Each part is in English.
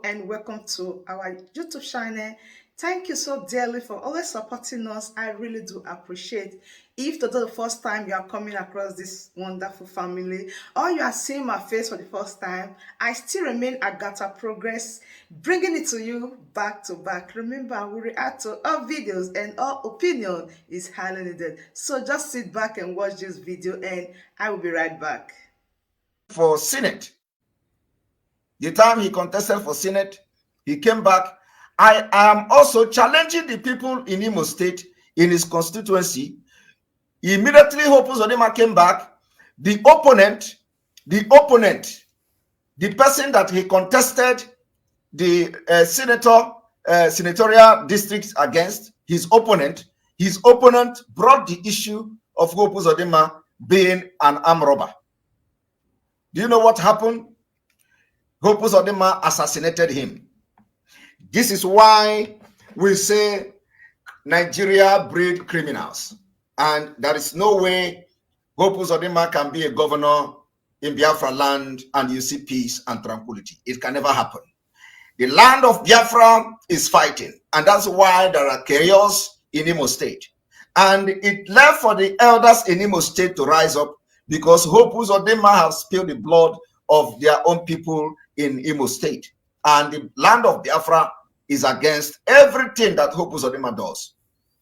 and welcome to our YouTube channel. Thank you so dearly for always supporting us. I really do appreciate. If today the first time you are coming across this wonderful family or you are seeing my face for the first time, I still remain Agatha Progress, bringing it to you back to back. Remember, we react to all videos and all opinion is highly needed. So just sit back and watch this video and I will be right back. For Senate. The time he contested for Senate, he came back. I am also challenging the people in Imo State, in his constituency. Immediately, Hope Uzodinma came back. The opponent, the person that he contested the senatorial districts against, his opponent brought the issue of Hope Uzodinma being an armed robber. Do you know what happened? Hope Uzodinma assassinated him. This is why we say Nigeria breed criminals. And there is no way Hope Uzodinma can be a governor in Biafra land and you see peace and tranquility. It can never happen. The land of Biafra is fighting. And that's why there are chaos in Imo State. And it left for the elders in Imo State to rise up because Hope Uzodinma has spilled the blood of their own people in Imo State. And the land of Biafra is against everything that Hope Uzodinma does.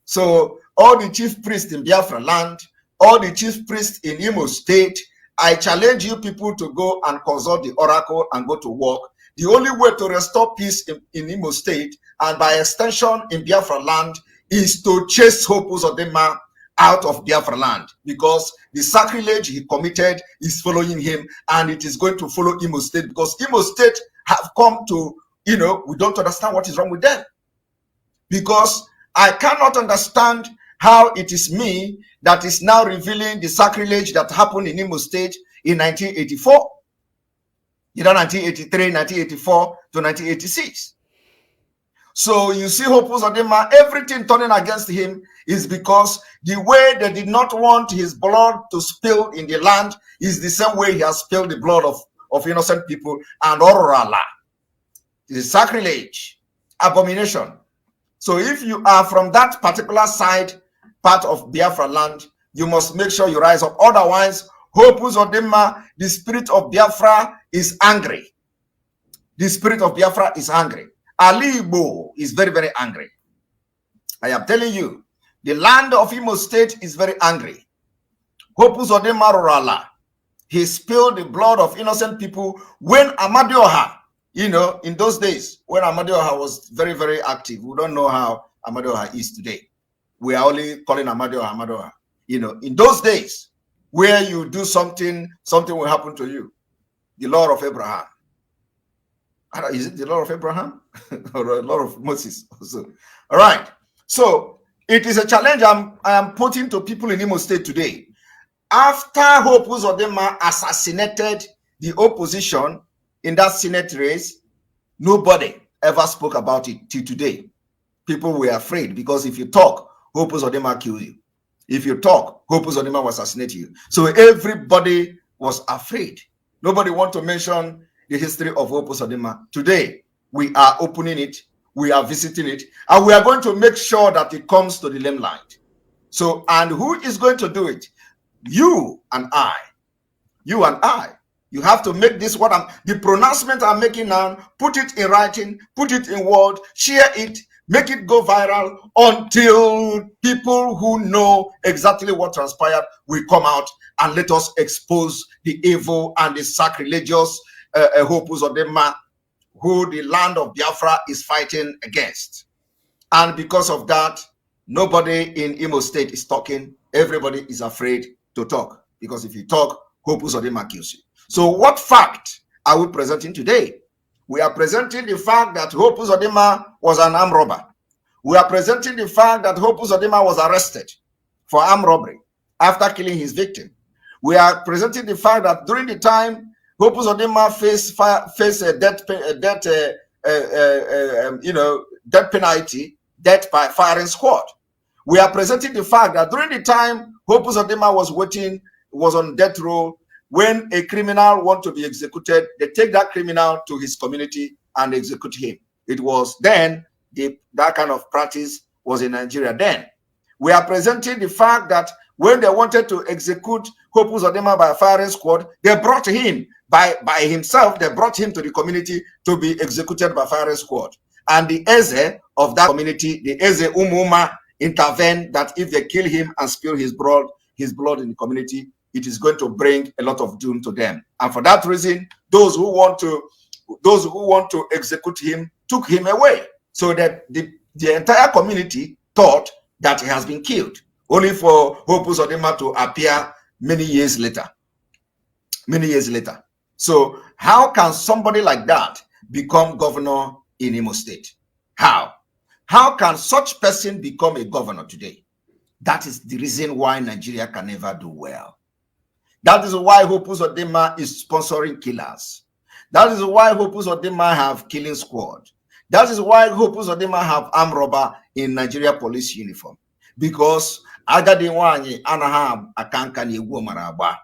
So all the chief priests in Biafra land, all the chief priests in Imo State, I challenge you people to go and consult the oracle and go to work. The only way to restore peace in Imo State and by extension in Biafra land is to chase Hope Uzodinma out of Biafra land, because the sacrilege he committed is following him, and it is going to follow Imo State, because Imo State have come to, we don't understand what is wrong with them. Because I cannot understand how it is me that is now revealing the sacrilege that happened in Imo State in 1984. 1983, 1984 to 1986. So you see Hope Uzodinma, everything turning against him is because the way they did not want his blood to spill in the land is the same way he has spilled the blood of innocent people and Orala. It is sacrilege, abomination. So if you are from that particular part of Biafra land, you must make sure you rise up. Otherwise, Hope Uzodinma, the spirit of Biafra is angry. The spirit of Biafra is angry. Ali Igbo is very, very angry. I am telling you, the land of Imo State is very angry. Hope Uzodinma Rurala, he spilled the blood of innocent people when Amadioha, in those days, when Amadioha was very, very active. We don't know how Amadioha is today. We are only calling Amadioha. In those days, where you do something will happen to you. The law of Abraham. Is it the law of Abraham or the law of Moses also? All right. So it is a challenge I am putting to people in Imo State today. After Hope Uzodinma assassinated the opposition in that Senate race, nobody ever spoke about it till today. People were afraid because if you talk, Hope Uzodinma kill you. If you talk, Hope Uzodinma will assassinate you. So everybody was afraid. Nobody want to mention the history of Hope Uzodinma. Today, we are opening it, we are visiting it, and we are going to make sure that it comes to the limelight. So, and who is going to do it? You and I. You and I. You have to make this the pronouncement I'm making now, put it in writing, put it in word, share it, make it go viral until people who know exactly what transpired will come out and let us expose the evil and the sacrilegious Hope Uzodinma, who the land of Biafra is fighting against. And because of that, nobody in Imo State is talking. Everybody is afraid to talk, because if you talk, Hope Uzodinma kills you. So what fact are we presenting today? We are presenting the fact that Hope Uzodinma was an armed robber. We are presenting the fact that Hope Uzodinma was arrested for armed robbery after killing his victim. We are presenting the fact that during the time Hope Uzodinma faced a death penalty, death by firing squad. We are presenting the fact that during the time Hope Uzodinma was on death row, when a criminal wants to be executed, they take that criminal to his community and execute him. It was then that kind of practice was in Nigeria then. We are presenting the fact that when they wanted to execute Hope Uzodinma by firing squad, they brought him by himself. They brought him to the community to be executed by firing squad. And the Eze of that community, the Eze Umuma, intervened that if they kill him and spill his blood in the community, it is going to bring a lot of doom to them. And for that reason, those who want to execute him took him away, so that the entire community thought that he has been killed, only for Hope Uzodinma to appear many years later. So how can somebody like that become governor in Imo State? How can such person become a governor today? That is the reason why Nigeria can never do well. That is why Hope Uzodinma is sponsoring killers. That is why Hope Uzodinma have killing squad. That is why Hope Uzodinma have armed robber in Nigeria police uniform. Because agadi nwanyi anaha akanka ni egwu maraba.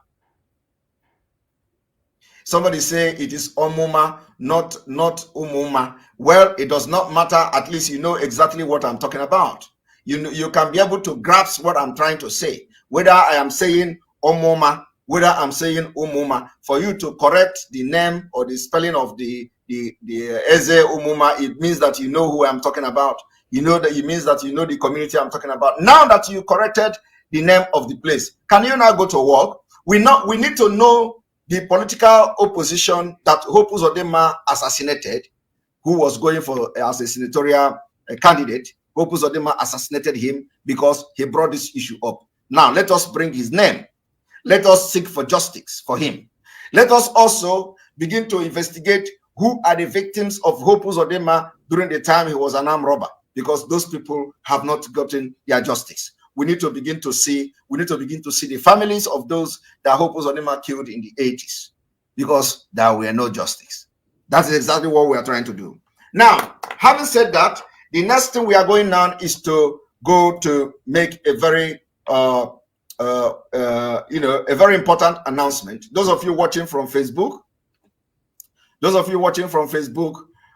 Somebody say it is Omuma, not Umuma. Well, it does not matter. At least you know exactly what I'm talking about. You can be able to grasp what I'm trying to say. Whether I am saying Omuma, whether I'm saying Umuma, for you to correct the name or the spelling of the Eze Umuma, it means that you know who I'm talking about. It means that you know the community I'm talking about. Now that you corrected the name of the place, can you now go to work? We need to know the political opposition that Hope Uzodinma assassinated, who was going for as a senatorial candidate. Hope Uzodinma assassinated him because he brought this issue up. Now let us bring his name. Let us seek for justice for him. Let us also begin to investigate who are the victims of Hope Uzodinma during the time he was an armed robber, because those people have not gotten their justice. We need to begin to see the families of those that Hope Uzodinma killed in the 80s, because there were no justice. That's exactly what we are trying to do. Now, having said that, the next thing we are going on is to go to make a very a very important announcement. Those of you watching from Facebook,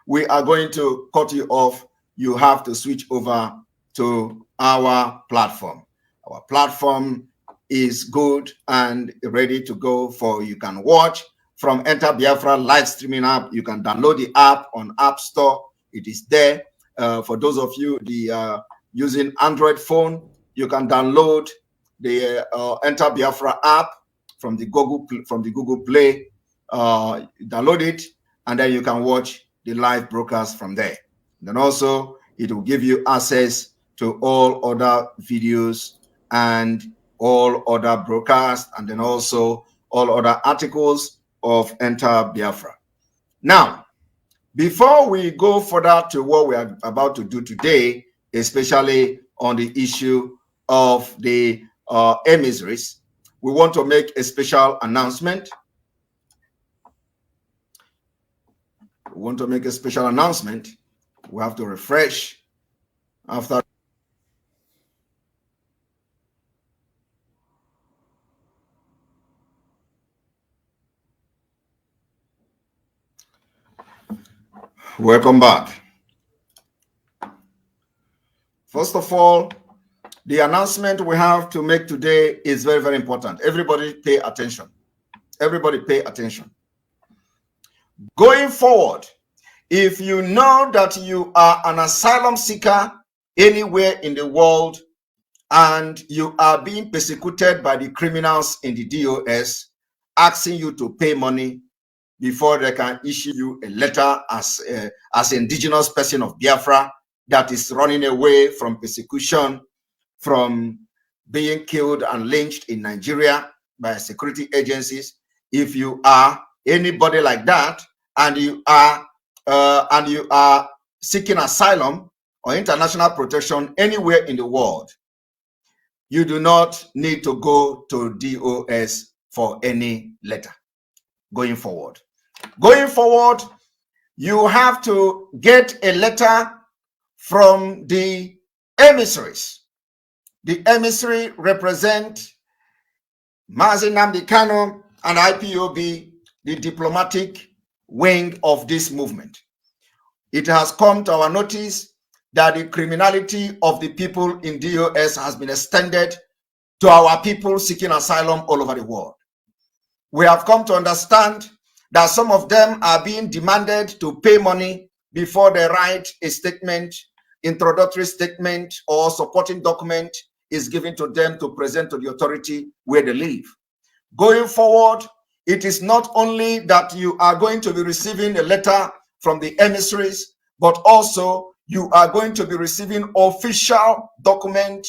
we are going to cut you off. You have to switch over to our platform. Our platform is good and ready to go for you can watch from Enter Biafra live streaming app. You can download the app on App Store. It is there. For those of you using Android phone, you can download the Enter Biafra app from the Google Play. Download it, and then you can watch the live broadcast from there. Then also it will give you access to all other videos and all other broadcasts, and then also all other articles of Enter Biafra. Now, before we go further to what we are about to do today, especially on the issue of the emissaries, we want to make a special announcement. We have to refresh after. Welcome back. First of all, the announcement we have to make today is very, very important. Everybody pay attention. Everybody pay attention. Going forward, if you know that you are an asylum seeker anywhere in the world and you are being persecuted by the criminals in the DOS, asking you to pay money before they can issue you a letter as an indigenous person of Biafra that is running away from persecution, from being killed and lynched in Nigeria by security agencies. If you are anybody like that and you are seeking asylum or international protection anywhere in the world, you do not need to go to DOS for any letter. Going forward, you have to get a letter from the emissaries. The emissary represent Mazi Nnamdi Kanu and IPOB, the diplomatic wing of this movement. It has come to our notice that the criminality of the people in DOS has been extended to our people seeking asylum all over the world. We have come to understand that some of them are being demanded to pay money before they write a statement, introductory statement, or supporting document is given to them to present to the authority where they live. Going forward, it is not only that you are going to be receiving a letter from the emissaries, but also you are going to be receiving official document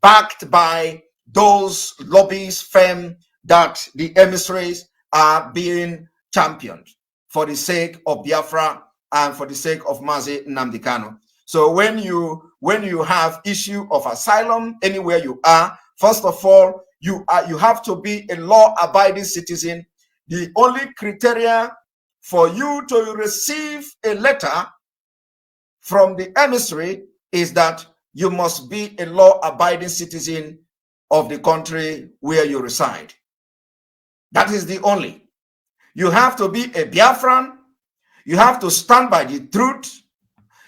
backed by those lobbies firm that the emissaries are being championed for the sake of Biafra and for the sake of Mazi Nnamdi Kanu. So when you have issue of asylum anywhere you are, first of all, you have to be a law-abiding citizen. The only criteria for you to receive a letter from the emissary is that you must be a law-abiding citizen of the country where you reside. That is the only. You have to be a Biafran. You have to stand by the truth.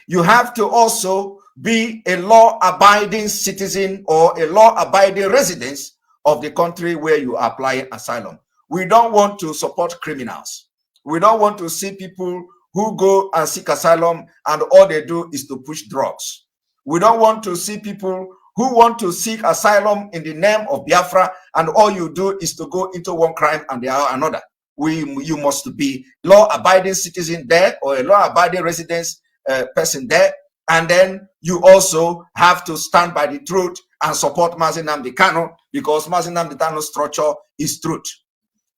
You have to also be a law-abiding citizen or a law-abiding resident of the country where you are applying asylum. We don't want to support criminals. We don't want to see people who go and seek asylum and all they do is to push drugs. We don't want to see people who want to seek asylum in the name of Biafra and all you do is to go into one crime and the other another. You must be law-abiding citizen there or a law-abiding resident person there, and then you also have to stand by the truth and support Mazi Nnamdi Kanu because Mazi Nnamdi Kanu's structure is truth.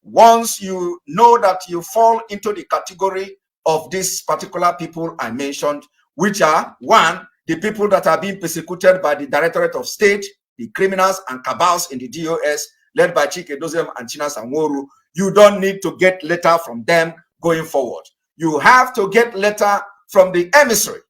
Once you know that you fall into the category of these particular people I mentioned, which are one, the people that are being persecuted by the Directorate of State, the criminals and cabals in the DOS led by Chike Dozem and Chinas Anworu, you don't need to get letter from them going forward. You have to get letter from the emissary.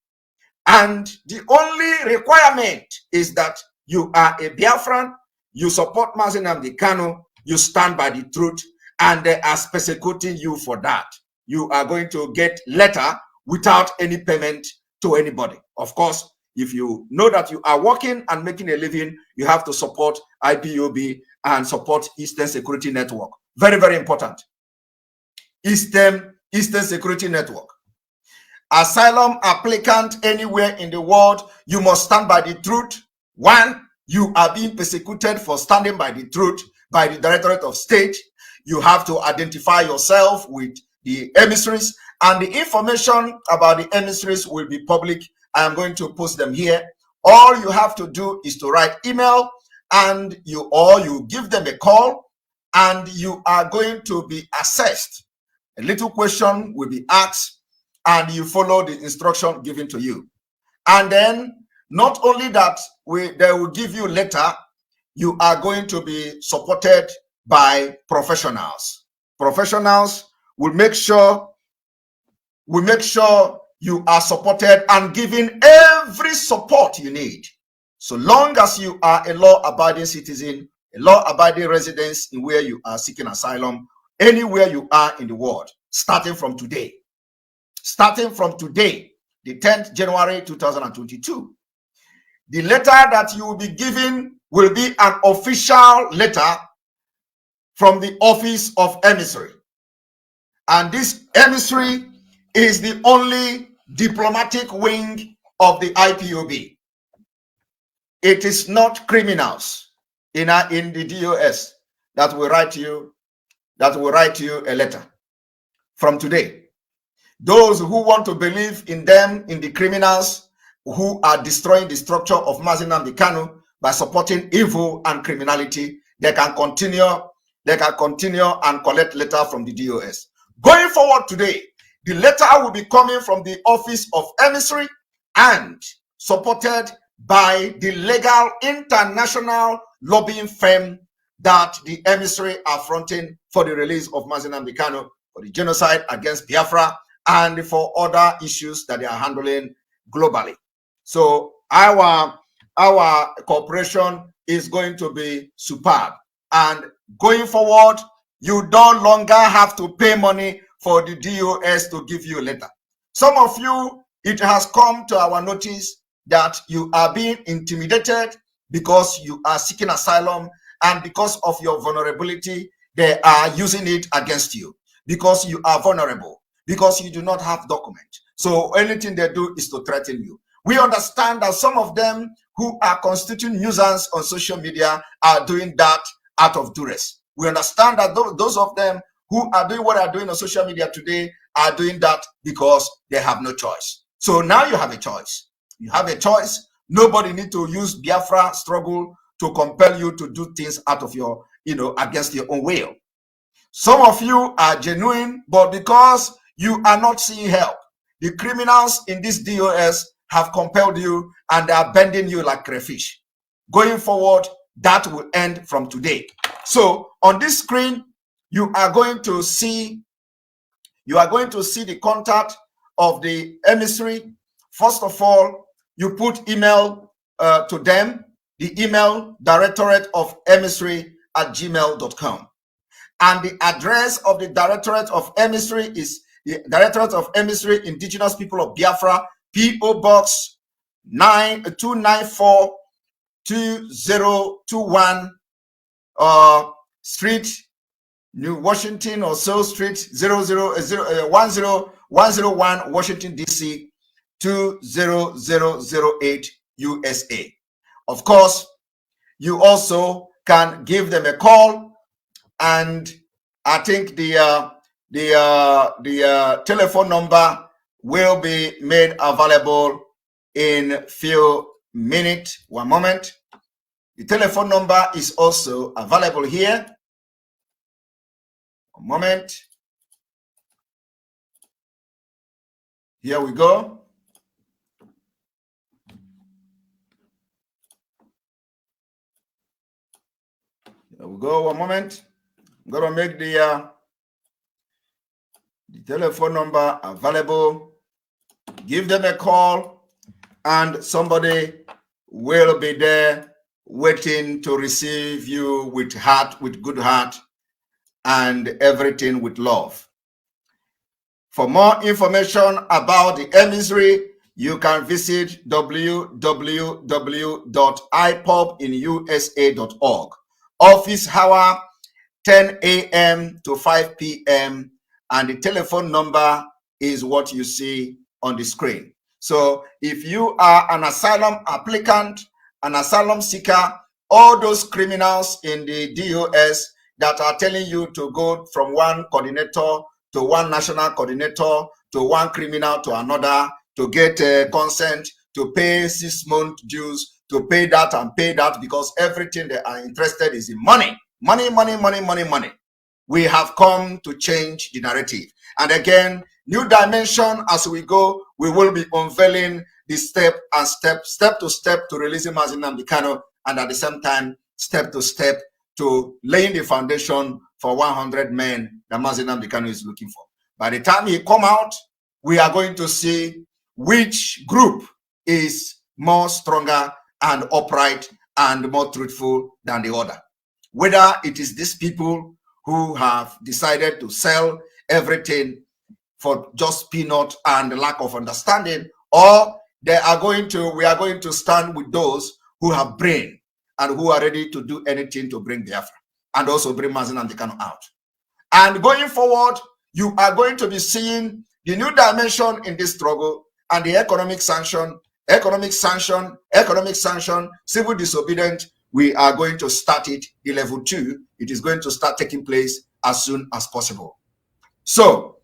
And the only requirement is that you are a Biafran, you support Mazi Nnamdi Kanu, you stand by the truth, and they are persecuting you for that. You are going to get letter without any payment to anybody. Of course, if you know that you are working and making a living, you have to support IPOB and support Eastern Security Network. Very, very important. Eastern Security Network. Asylum applicant anywhere in the world, you must stand by the truth. One, you are being persecuted for standing by the truth by the Directorate of State. You have to identify yourself with the emissaries, and the information about the emissaries will be public. I am going to post them here. All you have to do is to write email and you give them a call and you are going to be assessed. A little question will be asked and you follow the instruction given to you. And then not only that, they will give you letter, you are going to be supported by professionals. Professionals will make sure you are supported and given every support you need. So long as you are a law-abiding citizen, a law-abiding resident in where you are seeking asylum, anywhere you are in the world, starting from today, the 10th January 2022, the letter that you will be given will be an official letter from the office of emissary. And this emissary is the only diplomatic wing of the IPOB. It is not criminals in the DOS that will write you a letter from today. Those who want to believe in them, in the criminals who are destroying the structure of Mazi Nnamdi Kanu by supporting evil and criminality, they can continue and collect letter from the DOS. Going forward today, the letter will be coming from the office of emissary and supported by the legal international lobbying firm that the emissary are fronting for the release of Mazi Nnamdi Kanu, for the genocide against Biafra, and for other issues that they are handling globally. So our cooperation is going to be superb. And going forward, you no longer have to pay money for the DOS to give you a letter. Some of you it has come to our notice that you are being intimidated because you are seeking asylum, and because of your vulnerability, they are using it against you because you are vulnerable, because you do not have documents. So anything they do is to threaten you. We understand that some of them who are constituting nuisance on social media are doing that out of duress. We understand that those of them who are doing what they are doing on social media today are doing that because they have no choice. So now you have a choice. You have a choice. Nobody need to use Biafra struggle to compel you to do things out of your, against your own will. Some of you are genuine, but because you are not seeing help, the criminals in this DOS have compelled you and they are bending you like crayfish. Going forward, that will end from today. So on this screen, you are going to see the contact of the emissary. First of all, you put email to them, the email directorate of emissary at gmail.com. And the address of the Directorate of Emissary is the Directorate of Emissary Indigenous People of Biafra, P.O. Box 294 2021 Street, New Washington, or so Street 10101, Washington, D.C. 20008 USA. Of course, you also can give them a call, and I think the telephone number will be made available in a few minutes. One moment. The telephone number is also available here. One moment. Here we go. Here we go. One moment. I'm going to make the telephone number available. Give them a call, and somebody will be there waiting to receive you with good heart, and everything with love. For more information about the emissary, you can visit www.ipopInusa.org. Office hour 10 a.m. to 5 p.m. and the telephone number is what you see on the screen. So if you are an asylum applicant, an asylum seeker, all those criminals in the DOS that are telling you to go from one coordinator to one national coordinator to one criminal to another to get consent to pay 6 month dues, to pay that and pay that, because everything they are interested is in money. Money, money, money, money, money. We have come to change the narrative. And again, new dimension as we go, we will be unveiling the step to step to releasing Mazi Nnamdi Kanu, and at the same time, step to step to laying the foundation for 100 men that Mazi Nnamdi Kanu is looking for. By the time he come out, we are going to see which group is more stronger and upright and more truthful than the other. Whether it is these people who have decided to sell everything for just peanut and lack of understanding, or we are going to stand with those who have brain and who are ready to do anything to bring Biafra and also bring Mazi Nnamdi Kanu out. And going forward, you are going to be seeing the new dimension in this struggle, and the economic sanction, civil disobedience. We are going to start it in level 2. It is going to start taking place as soon as possible. So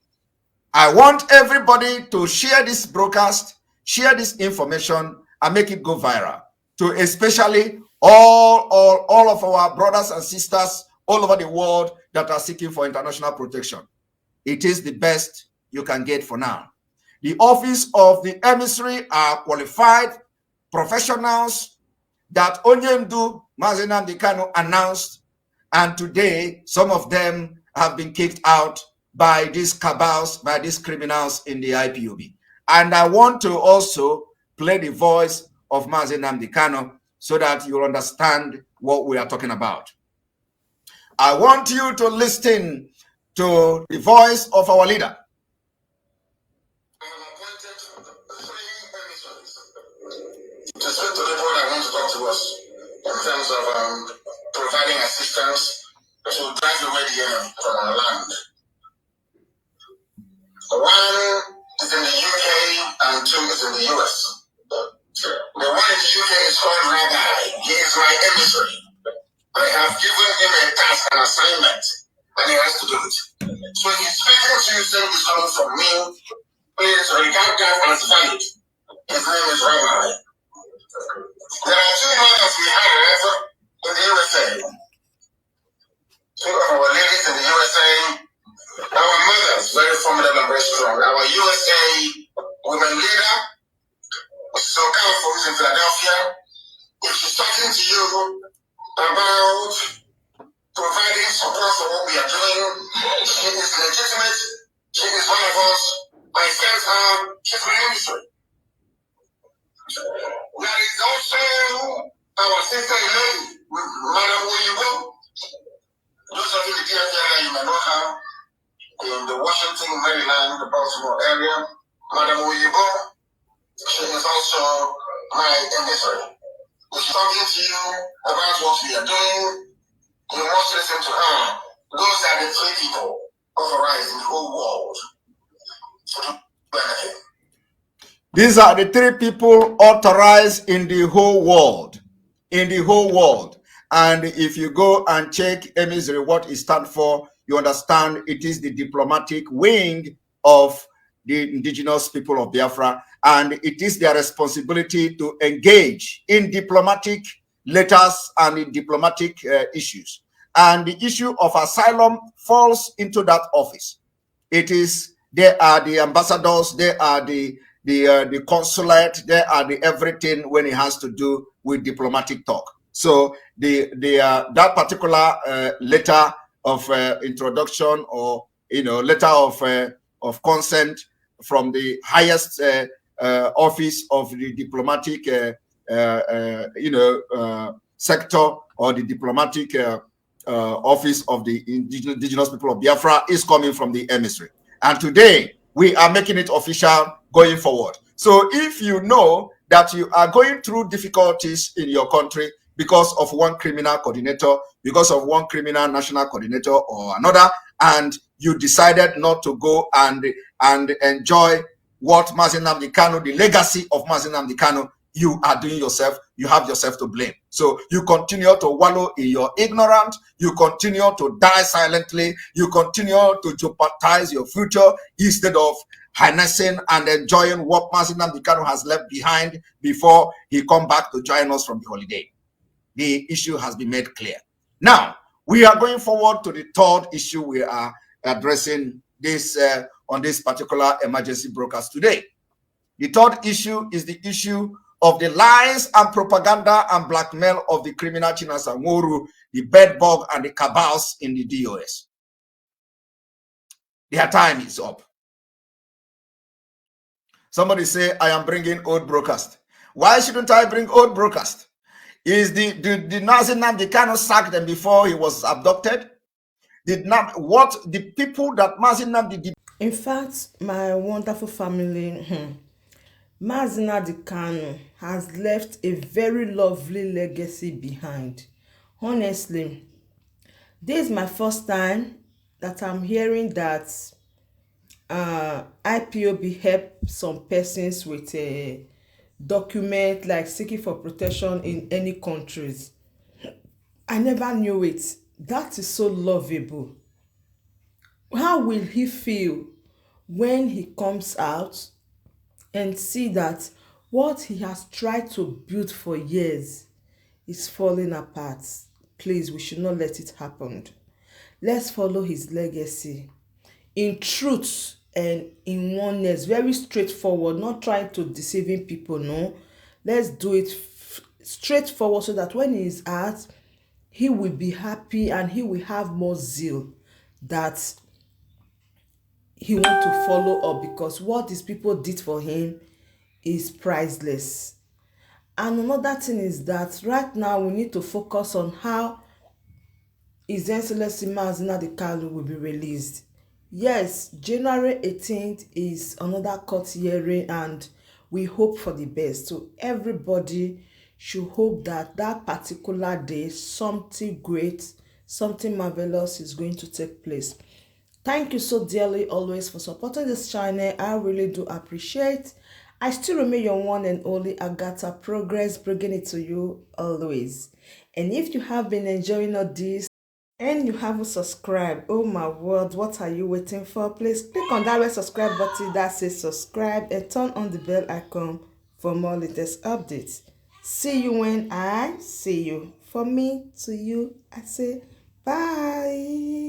I want everybody to share this broadcast, share this information, and make it go viral to especially all of our brothers and sisters all over the world that are seeking for international protection. It is the best you can get for now. The office of the emissary are qualified professionals that Onyemdu Mazi Nnamdi Kanu announced, and today some of them have been kicked out by these cabals, by these criminals in the IPOB. And I want to also play the voice of Mazi Nnamdi Kanu so that you'll understand what we are talking about. I want you to listen to the voice of our leader. terms of providing assistance to drive away the enemy from our land. One is in the UK and two is in the US. The one in the UK is called Rabbi. He is my emissary. I have given him a task, an assignment, and he has to do it. So if he's speaking to you saying he's coming from me, please regard that as valid. His name is Rabbi. There are two mothers we have in the USA. Two of our ladies in the USA. Our mothers, very formidable and very strong. Our USA women leader, Mrs. Okafor, who's in Philadelphia. If she's talking to you about providing support for what we are doing, she is legitimate. She is one of us. I sense her. She's my emissary. There is also our sister in law, Madam Oyibo. Those of you in the area, you may know her. In the Washington, Maryland, the Baltimore area, Madam Oyibo, she is also my emissary. If she's talking to you about what we are doing, you must listen to her. Those are the three people authorized in the whole world to do anything. These are the three people authorized in the whole world. In the whole world. And if you go and check emissary, what it stands for, you understand it is the diplomatic wing of the indigenous people of Biafra, and it is their responsibility to engage in diplomatic letters and in diplomatic issues. And the issue of asylum falls into that office. It is, they are the ambassadors, they are the consulate, they are the everything when it has to do with diplomatic talk. So that particular letter of introduction, or letter of consent from the highest office of the diplomatic sector, or the diplomatic office of the indigenous people of Biafra, is coming from the emissary. And today we are making it official going forward. So if you know that you are going through difficulties in your country because of one criminal coordinator, because of one criminal national coordinator or another, and you decided not to go and enjoy what Mazi Nnamdi Kanu, the legacy of Mazi Nnamdi Kanu, you are doing yourself, you have yourself to blame. So you continue to wallow in your ignorance, you continue to die silently, you continue to jeopardize your future instead of harnessing and enjoying what Mazi Nnamdi Kanu has left behind before he come back to join us from the holiday. The issue has been made clear. Now, we are going forward to the third issue we are addressing this on this particular emergency broadcast today. The third issue is the issue of the lies and propaganda and blackmail of the criminal Chinas and Woru, the bedbug and the cabals in the DOS. Their time is up. Somebody say, I am bringing old broadcast. Why shouldn't I bring old broadcast? Is the Mazi Nnamdi Kanu sacked them before he was abducted? What the people that Mazi Nnamdi did? In fact, my wonderful family, Mazi Nnamdi Kanu has left a very lovely legacy behind. Honestly, this is my first time that I'm hearing that IPOB help some persons with a document like seeking for protection in any countries. I never knew it. That is so lovable. How will he feel when he comes out and see that what he has tried to build for years is falling apart? Please, we should not let it happen. Let's follow his legacy in truth and in oneness, very straightforward, not trying to deceiving people. No, let's do it straightforward so that when he is out, he will be happy and he will have more zeal that he want to follow up, because what these people did for him is priceless. And another thing is that right now we need to focus on how His Excellency Mazi Nnamdi Kanu will be released. Yes, January 18th is another court hearing and we hope for the best. So everybody should hope that that particular day something great, something marvelous is going to take place. Thank you so dearly always for supporting this channel. I really do appreciate. I still remain your one and only Agatha Progress, bringing it to you always. And if you have been enjoying all this and you haven't subscribed, oh my word, what are you waiting for? Please click on that red subscribe button that says subscribe and turn on the bell icon for more latest updates. See you when I see you. For me to you, I say bye.